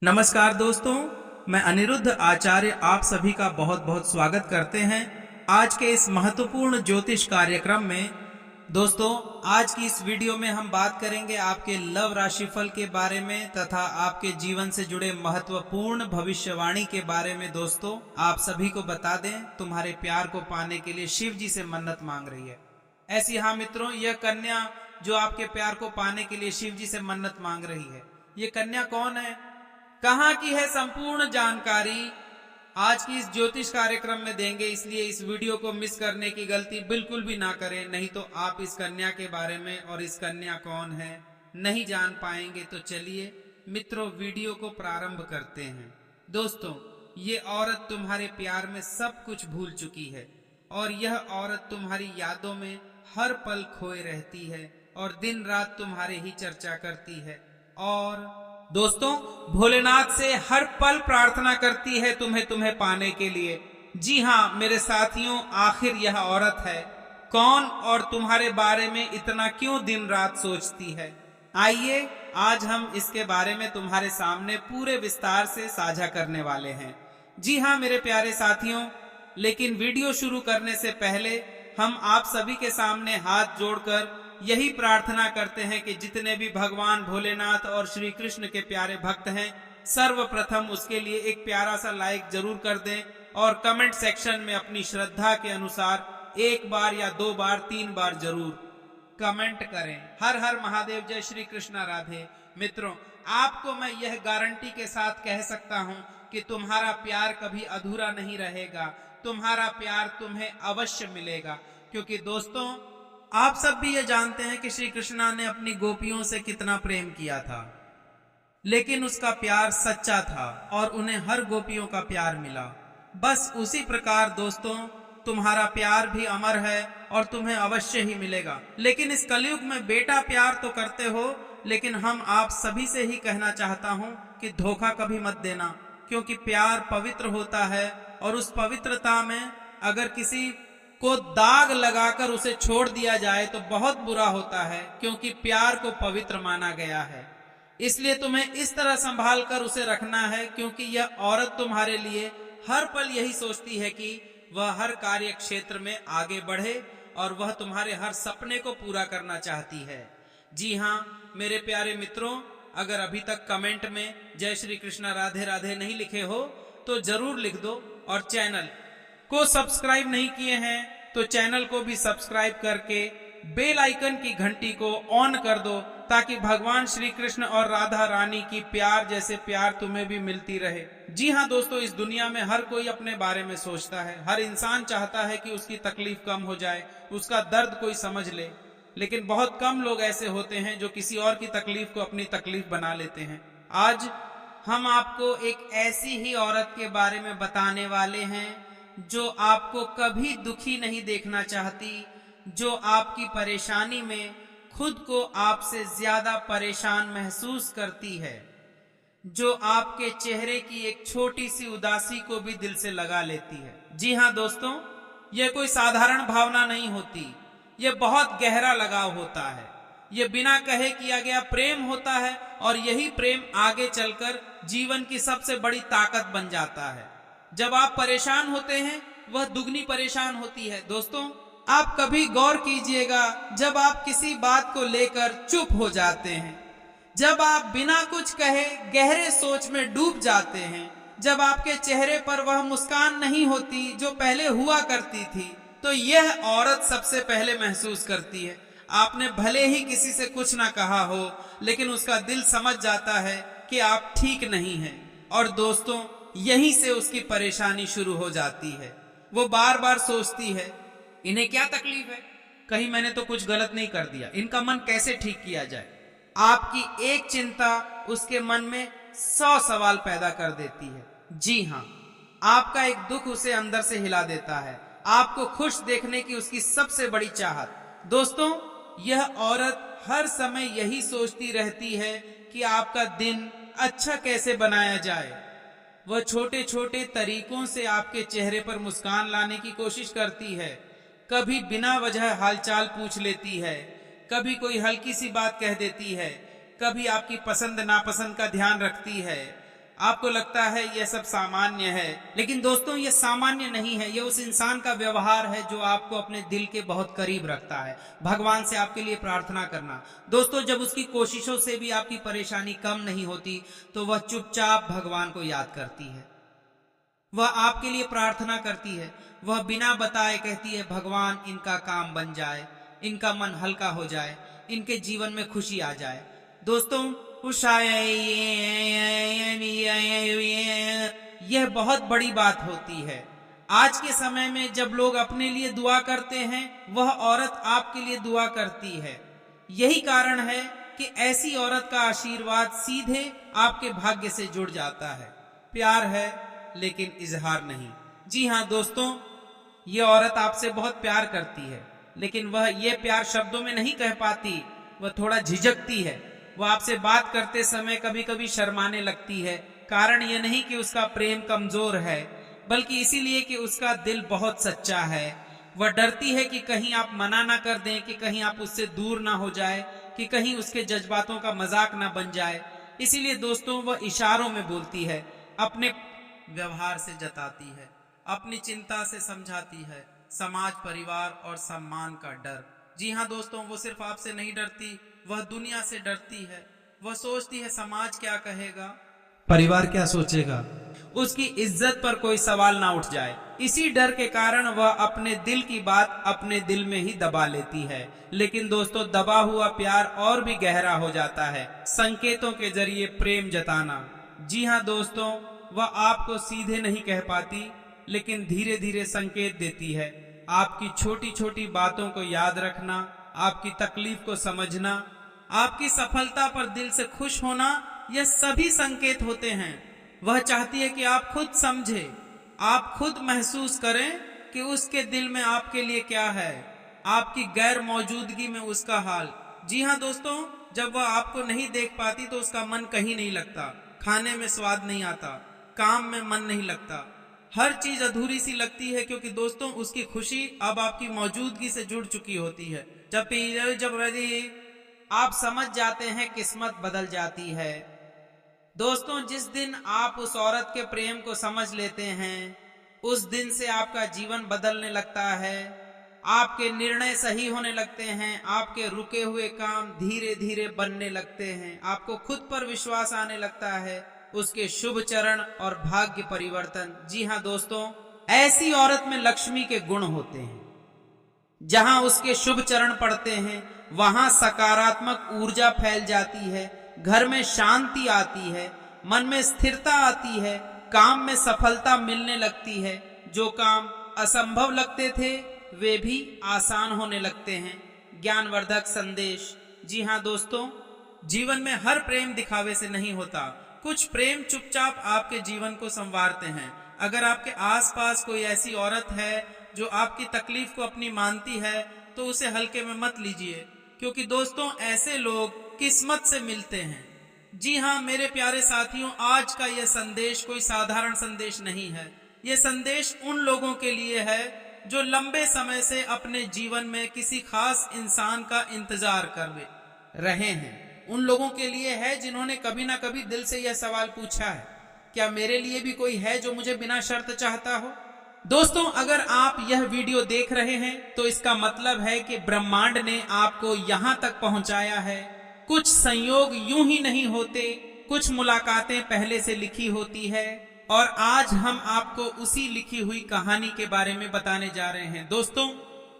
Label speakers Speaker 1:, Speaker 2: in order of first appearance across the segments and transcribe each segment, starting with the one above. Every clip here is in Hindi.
Speaker 1: नमस्कार दोस्तों, मैं अनिरुद्ध आचार्य आप सभी का बहुत बहुत स्वागत करते हैं आज के इस महत्वपूर्ण ज्योतिष कार्यक्रम में। दोस्तों, आज की इस वीडियो में हम बात करेंगे आपके लव राशिफल के बारे में तथा आपके जीवन से जुड़े महत्वपूर्ण भविष्यवाणी के बारे में। दोस्तों, आप सभी को बता दें, तुम्हारे प्यार को पाने के लिए शिव जी से मन्नत मांग रही है। ऐसी हाँ मित्रों, यह कन्या जो आपके प्यार को पाने के लिए शिव जी से मन्नत मांग रही है, ये कन्या कौन है, कहाँ की है, संपूर्ण जानकारी आज की इस ज्योतिष कार्यक्रम में देंगे। इसलिए इस वीडियो को मिस करने की गलती बिल्कुल भी ना करें, नहीं तो आप इस कन्या के बारे में और इस कन्या कौन है नहीं जान पाएंगे। तो चलिए मित्रों, वीडियो को प्रारंभ करते हैं। दोस्तों, ये औरत तुम्हारे प्यार में सब कुछ भूल चुकी है और यह औरत तुम्हारी यादों में हर पल खोए रहती है और दिन रात तुम्हारे ही चर्चा करती है और दोस्तों, भोलेनाथ से हर पल प्रार्थना करती है तुम्हें पाने के लिए। जी हाँ मेरे साथियों, आखिर यह औरत है कौन और तुम्हारे बारे में इतना क्यों दिन रात सोचती है? आइए आज हम इसके बारे में तुम्हारे सामने पूरे विस्तार से साझा करने वाले हैं। जी हाँ मेरे प्यारे साथियों, लेकिन वीडियो शुरू करने से पहले हम आप सभी के सामने हाथ जोड़कर यही प्रार्थना करते हैं कि जितने भी भगवान भोलेनाथ और श्री कृष्ण के प्यारे भक्त हैं, सर्वप्रथम उसके लिए एक प्यारा सा लाइक जरूर कर दें और कमेंट सेक्शन में अपनी श्रद्धा के अनुसार एक बार या दो बार 3 बार जरूर कमेंट करें। हर हर महादेव, जय श्री कृष्णा राधे। मित्रों, आपको मैं यह गारंटी के साथ कह सकता हूं कि तुम्हारा प्यार कभी अधूरा नहीं रहेगा, तुम्हारा प्यार तुम्हें अवश्य मिलेगा। क्योंकि दोस्तों, आप सब भी ये जानते हैं कि श्री कृष्णा ने अपनी गोपियों से कितना प्रेम किया था, लेकिन उसका प्यार सच्चा था और उन्हें हर गोपियों का प्यार मिला। बस उसी प्रकार दोस्तों, तुम्हारा प्यार भी अमर है और तुम्हें अवश्य ही मिलेगा। लेकिन इस कलयुग में बेटा प्यार तो करते हो, लेकिन हम आप सभी से ही कहना चाहता हूं कि धोखा कभी मत देना, क्योंकि प्यार पवित्र होता है और उस पवित्रता में अगर किसी को दाग लगाकर उसे छोड़ दिया जाए तो बहुत बुरा होता है, क्योंकि प्यार को पवित्र माना गया है। इसलिए तुम्हें इस तरह संभाल कर उसे रखना है, क्योंकि यह औरत तुम्हारे लिए हर पल यही सोचती है कि वह हर कार्य क्षेत्र में आगे बढ़े और वह तुम्हारे हर सपने को पूरा करना चाहती है। जी हाँ मेरे प्यारे मित्रों, अगर अभी तक कमेंट में जय श्री कृष्णा राधे राधे नहीं लिखे हो तो जरूर लिख दो, और चैनल को सब्सक्राइब नहीं किए हैं तो चैनल को भी सब्सक्राइब करके बेल आइकन की घंटी को ऑन कर दो, ताकि भगवान श्री कृष्ण और राधा रानी की प्यार जैसे प्यार तुम्हें भी मिलती रहे। जी हाँ दोस्तों, इस दुनिया में हर कोई अपने बारे में सोचता है, हर इंसान चाहता है कि उसकी तकलीफ कम हो जाए, उसका दर्द कोई समझ ले, लेकिन बहुत कम लोग ऐसे होते हैं जो किसी और की तकलीफ को अपनी तकलीफ बना लेते हैं। आज हम आपको एक ऐसी ही औरत के बारे में बताने वाले हैं जो आपको कभी दुखी नहीं देखना चाहती, जो आपकी परेशानी में खुद को आपसे ज्यादा परेशान महसूस करती है, जो आपके चेहरे की एक छोटी सी उदासी को भी दिल से लगा लेती है। जी हाँ दोस्तों, यह कोई साधारण भावना नहीं होती, यह बहुत गहरा लगाव होता है, यह बिना कहे किया गया प्रेम होता है और यही प्रेम आगे चलकर जीवन की सबसे बड़ी ताकत बन जाता है। जब आप परेशान होते हैं, वह दुगनी परेशान होती है। दोस्तों, आप कभी गौर कीजिएगा, जब आप किसी बात को लेकर चुप हो जाते हैं, जब आप बिना कुछ कहे गहरे सोच में डूब जाते हैं, जब आपके चेहरे पर वह मुस्कान नहीं होती जो पहले हुआ करती थी, तो यह औरत सबसे पहले महसूस करती है। आपने भले ही किसी से कुछ ना कहा हो, लेकिन उसका दिल समझ जाता है कि आप ठीक नहीं हैं। और दोस्तों, यहीं से उसकी परेशानी शुरू हो जाती है। वो बार बार सोचती है, इन्हें क्या तकलीफ है, कहीं मैंने तो कुछ गलत नहीं कर दिया, इनका मन कैसे ठीक किया जाए। आपकी एक चिंता उसके मन में 100 सवाल पैदा कर देती है। जी हाँ, आपका एक दुख उसे अंदर से हिला देता है, आपको खुश देखने की उसकी सबसे बड़ी चाहत। दोस्तों, यह औरत हर समय यही सोचती रहती है कि आपका दिन अच्छा कैसे बनाया जाए। वह छोटे छोटे तरीकों से आपके चेहरे पर मुस्कान लाने की कोशिश करती है। कभी बिना वजह हालचाल पूछ लेती है, कभी कोई हल्की सी बात कह देती है, कभी आपकी पसंद नापसंद का ध्यान रखती है, आपको लगता है यह सब सामान्य है, लेकिन दोस्तों ये सामान्य नहीं है। ये उस इंसान का व्यवहार है जो आपको अपने दिल के बहुत करीब रखता है। भगवान से आपके लिए प्रार्थना करना दोस्तों, जब उसकी कोशिशों से भी आपकी परेशानी कम नहीं होती तो वह चुपचाप भगवान को याद करती है, वह आपके लिए प्रार्थना करती है, वह बिना बताए कहती है भगवान इनका काम बन जाए, इनका मन हल्का हो जाए, इनके जीवन में खुशी आ जाए। दोस्तों यह बहुत बड़ी बात होती है। आज के समय में जब लोग अपने लिए दुआ करते हैं, वह औरत आपके लिए दुआ करती है। यही कारण है कि ऐसी औरत का आशीर्वाद सीधे आपके भाग्य से जुड़ जाता है। प्यार है लेकिन इजहार नहीं। जी हाँ दोस्तों, ये औरत आपसे बहुत प्यार करती है, लेकिन वह ये प्यार शब्दों में नहीं कह पाती, वह थोड़ा झिझकती है। वह आपसे बात करते समय कभी कभी शर्माने लगती है। कारण यह नहीं कि उसका प्रेम कमजोर है, बल्कि इसीलिए कि उसका दिल बहुत सच्चा है। वह डरती है कि कहीं आप मना ना कर दें, कि कहीं आप उससे दूर ना हो जाए, कि कहीं उसके जज्बातों का मजाक ना बन जाए। इसीलिए दोस्तों वह इशारों में बोलती है, अपने व्यवहार से जताती है, अपनी चिंता से समझाती है, समाज, परिवार और सम्मान का डर। जी हाँ दोस्तों, वो सिर्फ आपसे नहीं डरती, वह दुनिया से डरती है। वह सोचती है समाज क्या कहेगा, परिवार क्या सोचेगा, उसकी इज्जत पर कोई सवाल ना उठ जाए। इसी डर के कारण वह अपने दिल की बात अपने दिल में ही दबा लेती है। लेकिन दोस्तों दबा हुआ प्यार और भी गहरा हो जाता है, संकेतों के जरिए प्रेम जताना। जी हाँ दोस्तों, वह आपको सीधे नहीं कह पाती, लेकिन धीरे धीरे संकेत देती है। आपकी छोटी छोटी बातों को याद रखना, आपकी तकलीफ को समझना, आपकी सफलता पर दिल से खुश होना, यह सभी संकेत होते हैं। वह चाहती है कि आप खुद समझे, आप खुद महसूस करें कि उसके दिल में आपके लिए क्या है, आपकी गैर मौजूदगी में उसका हाल। जी हाँ दोस्तों, जब वह आपको नहीं देख पाती तो उसका मन कहीं नहीं लगता, खाने में स्वाद नहीं आता, काम में मन नहीं लगता, हर चीज अधूरी सी लगती है, क्योंकि दोस्तों उसकी खुशी अब आपकी मौजूदगी से जुड़ चुकी होती है। जब आप समझ जाते हैं किस्मत बदल जाती है। दोस्तों जिस दिन आप उस औरत के प्रेम को समझ लेते हैं, उस दिन से आपका जीवन बदलने लगता है, आपके निर्णय सही होने लगते हैं, आपके रुके हुए काम धीरे धीरे बनने लगते हैं, आपको खुद पर विश्वास आने लगता है, उसके शुभ चरण और भाग्य परिवर्तन। जी हाँ दोस्तों, ऐसी औरत में लक्ष्मी के गुण होते हैं। जहां उसके शुभ चरण पड़ते हैं वहां सकारात्मक ऊर्जा फैल जाती है, घर में शांति आती है, मन में स्थिरता आती है, काम में सफलता मिलने लगती है, जो काम असंभव लगते थे वे भी आसान होने लगते हैं। ज्ञानवर्धक संदेश। जी हाँ दोस्तों, जीवन में हर प्रेम दिखावे से नहीं होता, कुछ प्रेम चुपचाप आपके जीवन को संवारते हैं। अगर आपके आसपास कोई ऐसी औरत है जो आपकी तकलीफ को अपनी मानती है तो उसे हल्के में मत लीजिए, क्योंकि दोस्तों ऐसे लोग किस्मत से मिलते हैं। जी हाँ मेरे प्यारे साथियों, आज का यह संदेश कोई साधारण संदेश नहीं है। यह संदेश उन लोगों के लिए है जो लंबे समय से अपने जीवन में किसी खास इंसान का इंतजार कर रहे हैं। उन लोगों के लिए है जिन्होंने कभी ना कभी दिल से यह सवाल पूछा है, क्या मेरे लिए भी कोई है जो मुझे बिना शर्त चाहता हो। दोस्तों अगर आप यह वीडियो देख रहे हैं तो इसका मतलब है कि ब्रह्मांड ने आपको यहाँ तक पहुंचाया है। कुछ संयोग यूं ही नहीं होते, कुछ मुलाकातें पहले से लिखी होती है, और आज हम आपको उसी लिखी हुई कहानी के बारे में बताने जा रहे हैं। दोस्तों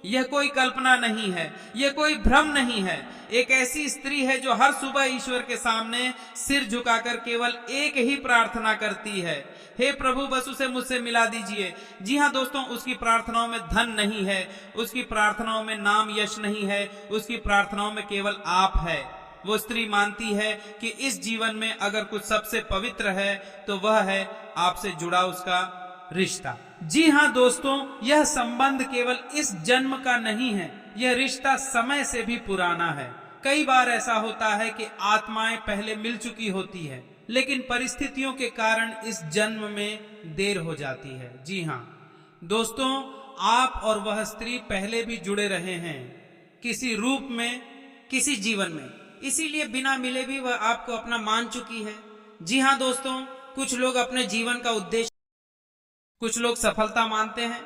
Speaker 1: यह कोई कल्पना नहीं है, यह कोई भ्रम नहीं है। एक ऐसी स्त्री है जो हर सुबह ईश्वर के सामने सिर झुकाकर केवल एक ही प्रार्थना करती है, हे प्रभु बस उसे मुझसे मिला दीजिए। जी हाँ दोस्तों, उसकी प्रार्थनाओं में धन नहीं है, उसकी प्रार्थनाओं में नाम यश नहीं है, उसकी प्रार्थनाओं में केवल आप है। वो स्त्री मानती है कि इस जीवन में अगर कुछ सबसे पवित्र है तो वह है आपसे जुड़ा उसका रिश्ता। जी हाँ दोस्तों, यह संबंध केवल इस जन्म का नहीं है, यह रिश्ता समय से भी पुराना है। कई बार ऐसा होता है कि आत्माएं पहले मिल चुकी होती है, लेकिन परिस्थितियों के कारण इस जन्म में देर हो जाती है। जी हाँ दोस्तों, आप और वह स्त्री पहले भी जुड़े रहे हैं किसी रूप में, किसी जीवन में, इसीलिए बिना मिले भी वह आपको अपना मान चुकी है। जी हाँ दोस्तों, कुछ लोग अपने जीवन का उद्देश्य, कुछ लोग सफलता मानते हैं,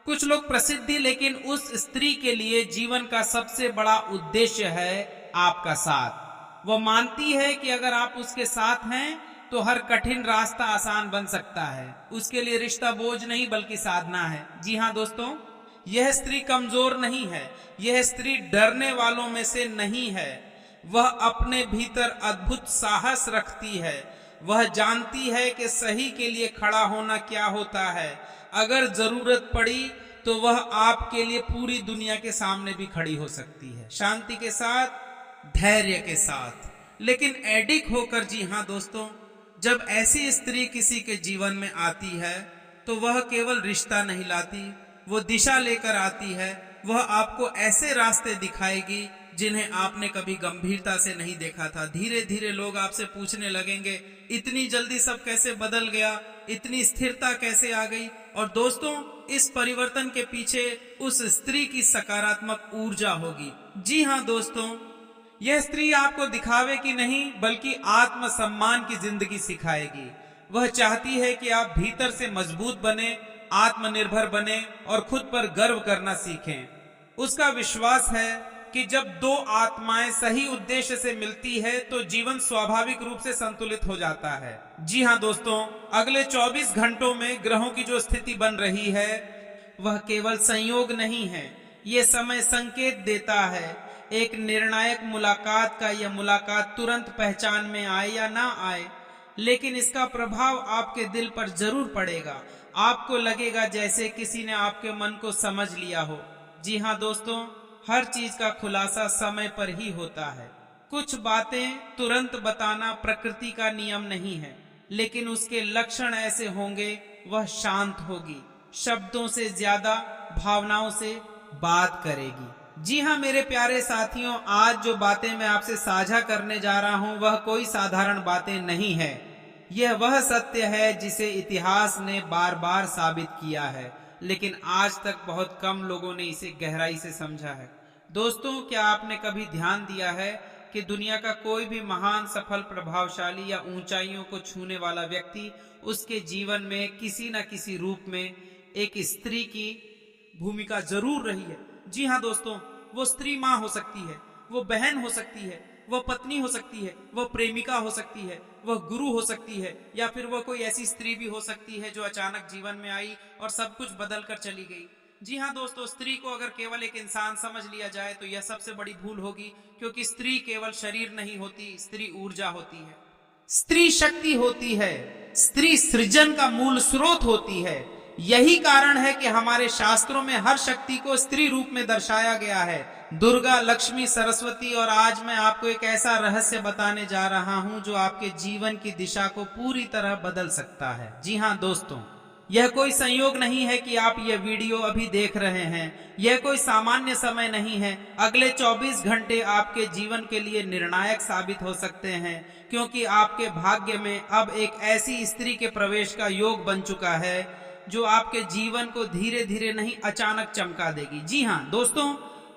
Speaker 1: कुछ लोग प्रसिद्धि, लेकिन उस स्त्री के लिए जीवन का सबसे बड़ा उद्देश्य है आपका साथ। वो मानती है कि अगर आप उसके साथ हैं तो हर कठिन रास्ता आसान बन सकता है। उसके लिए रिश्ता बोझ नहीं बल्कि साधना है। जी हाँ दोस्तों, यह स्त्री कमजोर नहीं है, यह स्त्री डरने वालों में से नहीं है। वह अपने भीतर अद्भुत साहस रखती है। वह जानती है कि सही के लिए खड़ा होना क्या होता है। अगर जरूरत पड़ी तो वह आपके लिए पूरी दुनिया के सामने भी खड़ी हो सकती है, शांति के साथ, धैर्य के साथ, लेकिन एडिक होकर। जी हाँ दोस्तों, जब ऐसी स्त्री किसी के जीवन में आती है तो वह केवल रिश्ता नहीं लाती, वो दिशा लेकर आती है। वह आपको ऐसे रास्ते दिखाएगी जिन्हें आपने कभी गंभीरता से नहीं देखा था। धीरे धीरे लोग आपसे पूछने लगेंगे, इतनी जल्दी सब कैसे बदल गया, इतनी स्थिरता कैसे आ गई। और दोस्तों, इस परिवर्तन के पीछे उस स्त्री की सकारात्मक ऊर्जा होगी। जी हाँ दोस्तों, यह स्त्री आपको दिखावे की नहीं बल्कि आत्मसम्मान की जिंदगी सिखाएगी। वह चाहती है कि आप भीतर से मजबूत बने, आत्मनिर्भर बने और खुद पर गर्व करना सीखें। उसका विश्वास है कि जब दो आत्माएं सही उद्देश्य से मिलती है तो जीवन स्वाभाविक रूप से संतुलित हो जाता है। जी हाँ दोस्तों, अगले 24 घंटों में ग्रहों की जो स्थिति बन रही है वह केवल संयोग नहीं है। ये समय संकेत देता है एक निर्णायक मुलाकात का। यह मुलाकात तुरंत पहचान में आए या ना आए, लेकिन इसका प्रभाव आपके दिल पर जरूर पड़ेगा। आपको लगेगा जैसे किसी ने आपके मन को समझ लिया हो। जी हाँ दोस्तों, हर चीज का खुलासा समय पर ही होता है। कुछ बातें तुरंत बताना प्रकृति का नियम नहीं है, लेकिन उसके लक्षण ऐसे होंगे। वह शांत होगी, शब्दों से ज्यादा भावनाओं से बात करेगी। जी हाँ मेरे प्यारे साथियों, आज जो बातें मैं आपसे साझा करने जा रहा हूं वह कोई साधारण बातें नहीं है। यह वह सत्य है जिसे इतिहास ने बार बार साबित किया है, लेकिन आज तक बहुत कम लोगों ने इसे गहराई से समझा है। दोस्तों, क्या आपने कभी ध्यान दिया है कि दुनिया का कोई भी महान, सफल, प्रभावशाली या ऊंचाइयों को छूने वाला व्यक्ति, उसके जीवन में किसी न किसी रूप में एक स्त्री की भूमिका जरूर रही है। जी हाँ दोस्तों, वो स्त्री माँ हो सकती है, वो बहन हो सकती है, वह पत्नी हो सकती है, वह प्रेमिका हो सकती है, वह गुरु हो सकती है, या फिर वह कोई ऐसी स्त्री भी हो सकती है जो अचानक जीवन में आई और सब कुछ बदल कर चली गई। जी हाँ दोस्तों, स्त्री को अगर केवल एक इंसान समझ लिया जाए तो यह सबसे बड़ी भूल होगी, क्योंकि स्त्री केवल शरीर नहीं होती, स्त्री ऊर्जा होती है, स्त्री शक्ति होती है, स्त्री सृजन का मूल स्रोत होती है। यही कारण है कि हमारे शास्त्रों में हर शक्ति को स्त्री रूप में दर्शाया गया है, दुर्गा, लक्ष्मी, सरस्वती। और आज मैं आपको एक ऐसा रहस्य बताने जा रहा हूं जो आपके जीवन की दिशा को पूरी तरह बदल सकता है। जी हाँ दोस्तों, यह कोई संयोग नहीं है कि आप यह वीडियो अभी देख रहे हैं। यह कोई सामान्य समय नहीं है। अगले 24 घंटे आपके जीवन के लिए निर्णायक साबित हो सकते हैं, क्योंकि आपके भाग्य में अब एक ऐसी स्त्री के प्रवेश का योग बन चुका है जो आपके जीवन को धीरे धीरे नहीं, अचानक चमका देगी। जी हाँ दोस्तों,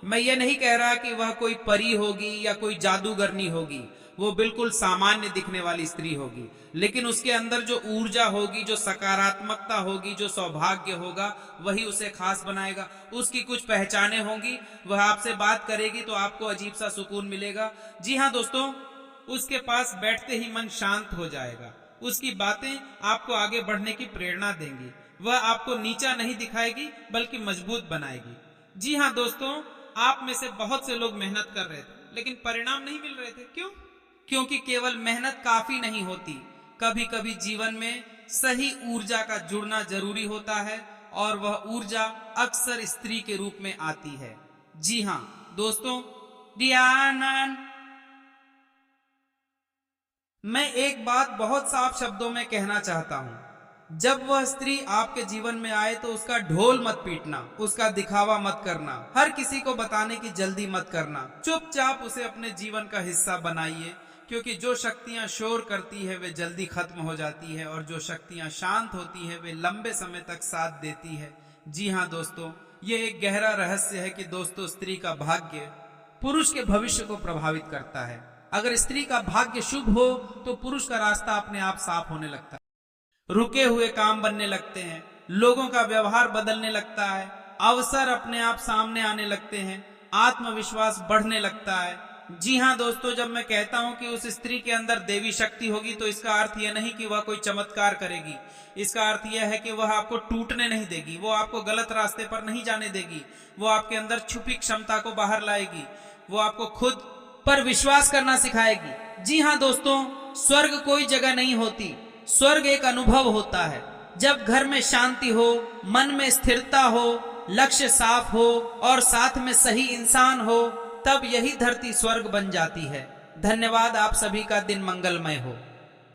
Speaker 1: मैं ये नहीं कह रहा कि वह कोई परी होगी या कोई जादूगरनी होगी। वो बिल्कुल सामान्य दिखने वाली स्त्री होगी, लेकिन उसके अंदर जो ऊर्जा होगी, जो सकारात्मकता होगी, जो सौभाग्य होगा, वही उसे खास बनाएगा। उसकी कुछ पहचाने होंगी, वह आपसे बात करेगी तो आपको अजीब सा सुकून मिलेगा। जी हाँ दोस्तों, उसके पास बैठते ही मन शांत हो जाएगा। उसकी बातें आपको आगे बढ़ने की प्रेरणा देंगी। वह आपको नीचा नहीं दिखाएगी बल्कि मजबूत बनाएगी। जी हाँ दोस्तों, आप में से बहुत से लोग मेहनत कर रहे थे लेकिन परिणाम नहीं मिल रहे थे। क्यों? क्योंकि केवल मेहनत काफी नहीं होती, कभी कभी जीवन में सही ऊर्जा का जुड़ना जरूरी होता है, और वह ऊर्जा अक्सर स्त्री के रूप में आती है। जी हाँ दोस्तों, ध्यान। मैं एक बात बहुत साफ शब्दों में कहना चाहता हूं, जब वह स्त्री आपके जीवन में आए तो उसका ढोल मत पीटना, उसका दिखावा मत करना, हर किसी को बताने की जल्दी मत करना। चुपचाप उसे अपने जीवन का हिस्सा बनाइए, क्योंकि जो शक्तियां शोर करती है वे जल्दी खत्म हो जाती है, और जो शक्तियां शांत होती है वे लंबे समय तक साथ देती है। जी हाँ दोस्तों, ये एक गहरा रहस्य है कि दोस्तों, स्त्री का भाग्य पुरुष के भविष्य को प्रभावित करता है। अगर स्त्री का भाग्य शुभ हो तो पुरुष का रास्ता अपने आप साफ होने लगता है। रुके हुए काम बनने लगते हैं, लोगों का व्यवहार बदलने लगता है, अवसर अपने आप सामने आने लगते हैं, आत्मविश्वास बढ़ने लगता है। जी हाँ दोस्तों, जब मैं कहता हूं कि उस स्त्री के अंदर देवी शक्ति होगी तो इसका अर्थ यह नहीं कि वह कोई चमत्कार करेगी। इसका अर्थ यह है कि वह आपको टूटने नहीं देगी, वो आपको गलत रास्ते पर नहीं जाने देगी, वो आपके अंदर छुपी क्षमता को बाहर लाएगी, वो आपको खुद पर विश्वास करना सिखाएगी। जी हाँ दोस्तों, स्वर्ग कोई जगह नहीं होती, स्वर्ग एक अनुभव होता है। जब घर में शांति हो, मन में स्थिरता हो, लक्ष्य साफ हो और साथ में सही इंसान हो, तब यही धरती स्वर्ग बन जाती है। धन्यवाद। आप सभी का दिन मंगलमय हो।